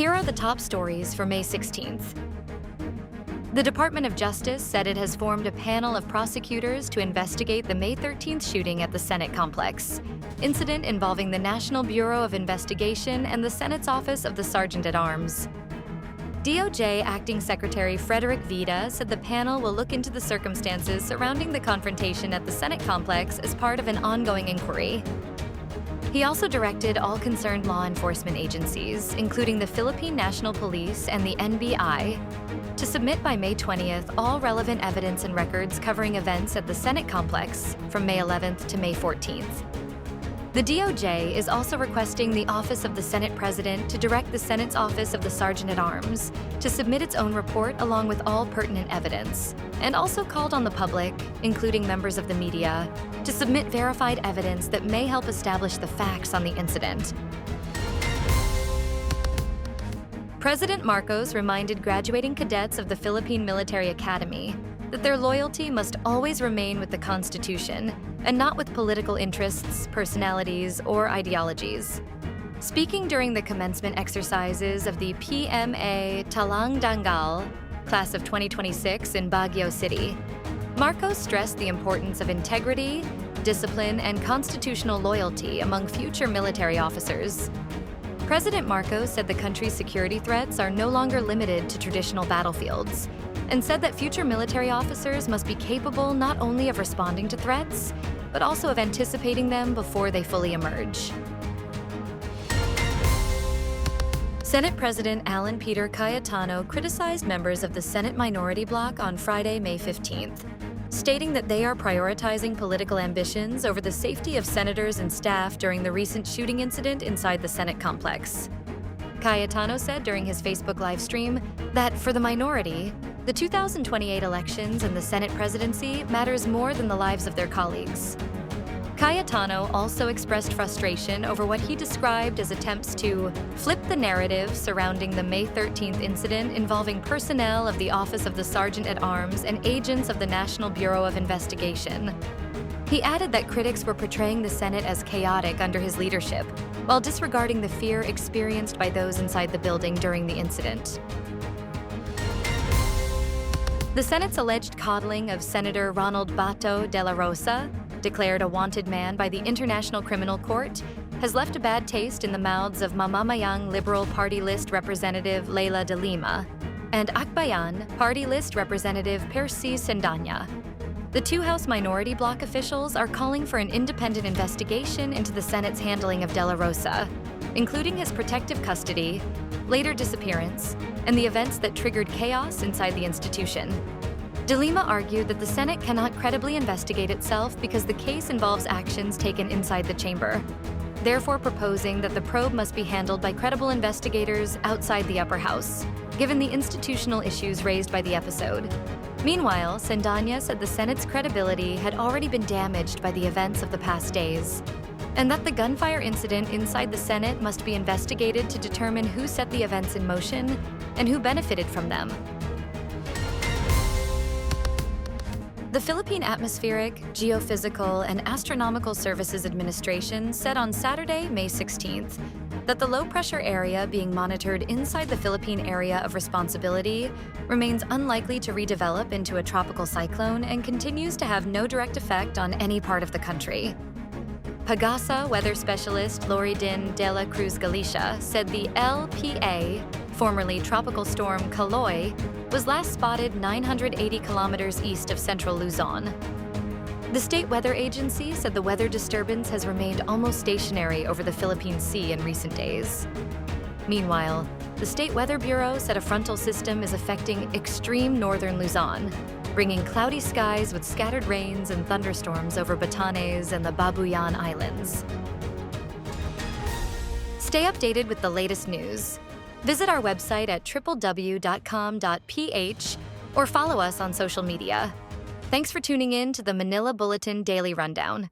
Here are the top stories for May 16th. The Department of Justice said it has formed a panel of prosecutors to investigate the May 13th shooting at the Senate complex, incident involving the National Bureau of Investigation and the Senate's Office of the Sergeant-at-Arms. DOJ Acting Secretary Frederick Vida said the panel will look into the circumstances surrounding the confrontation at the Senate complex as part of an ongoing inquiry. He also directed all concerned law enforcement agencies, including the Philippine National Police and the NBI, to submit by May 20th all relevant evidence and records covering events at the Senate complex from May 11th to May 14th. The DOJ is also requesting the Office of the Senate President to direct the Senate's Office of the Sergeant-at-Arms to submit its own report along with all pertinent evidence, and also called on the public, including members of the media, to submit verified evidence that may help establish the facts on the incident. President Marcos reminded graduating cadets of the Philippine Military Academy that their loyalty must always remain with the Constitution and not with political interests, personalities, or ideologies. Speaking during the commencement exercises of the PMA Talang Dangal, class of 2026 in Baguio City, Marcos stressed the importance of integrity, discipline, and constitutional loyalty among future military officers. President Marcos said the country's security threats are no longer limited to traditional battlefields, and said that future military officers must be capable not only of responding to threats, but also of anticipating them before they fully emerge. Senate President Alan Peter Cayetano criticized members of the Senate minority bloc on Friday, May 15th, stating that they are prioritizing political ambitions over the safety of senators and staff during the recent shooting incident inside the Senate complex. Cayetano said during his Facebook live stream that for the minority, the 2028 elections and the Senate presidency matters more than the lives of their colleagues. Cayetano also expressed frustration over what he described as attempts to flip the narrative surrounding the May 13th incident involving personnel of the Office of the Sergeant-at-Arms and agents of the National Bureau of Investigation. He added that critics were portraying the Senate as chaotic under his leadership, while disregarding the fear experienced by those inside the building during the incident. The Senate's alleged coddling of Senator Ronald Bato de la Rosa, declared a wanted man by the International Criminal Court, has left a bad taste in the mouths of Mamamayang Liberal Party List Representative Leila de Lima and Akbayan Party List Representative Percy Sendanya. The two House minority bloc officials are calling for an independent investigation into the Senate's handling of de la Rosa, including his protective custody, later disappearance, and the events that triggered chaos inside the institution. De Lima argued that the Senate cannot credibly investigate itself because the case involves actions taken inside the chamber, therefore proposing that the probe must be handled by credible investigators outside the upper house, given the institutional issues raised by the episode. Meanwhile, Sendanya said the Senate's credibility had already been damaged by the events of the past days, and that the gunfire incident inside the Senate must be investigated to determine who set the events in motion and who benefited from them. The Philippine Atmospheric, Geophysical, and Astronomical Services Administration said on Saturday, May 16th, that the low-pressure area being monitored inside the Philippine Area of Responsibility remains unlikely to redevelop into a tropical cyclone and continues to have no direct effect on any part of the country. PAGASA weather specialist Loridin de la Cruz Galicia said the LPA, formerly Tropical Storm Kaloy, was last spotted 980 kilometers east of central Luzon. The state weather agency said the weather disturbance has remained almost stationary over the Philippine Sea in recent days. Meanwhile, the State Weather Bureau said a frontal system is affecting extreme northern Luzon, bringing cloudy skies with scattered rains and thunderstorms over Batanes and the Babuyan Islands. Stay updated with the latest news. Visit our website at www.com.ph or follow us on social media. Thanks for tuning in to the Manila Bulletin Daily Rundown.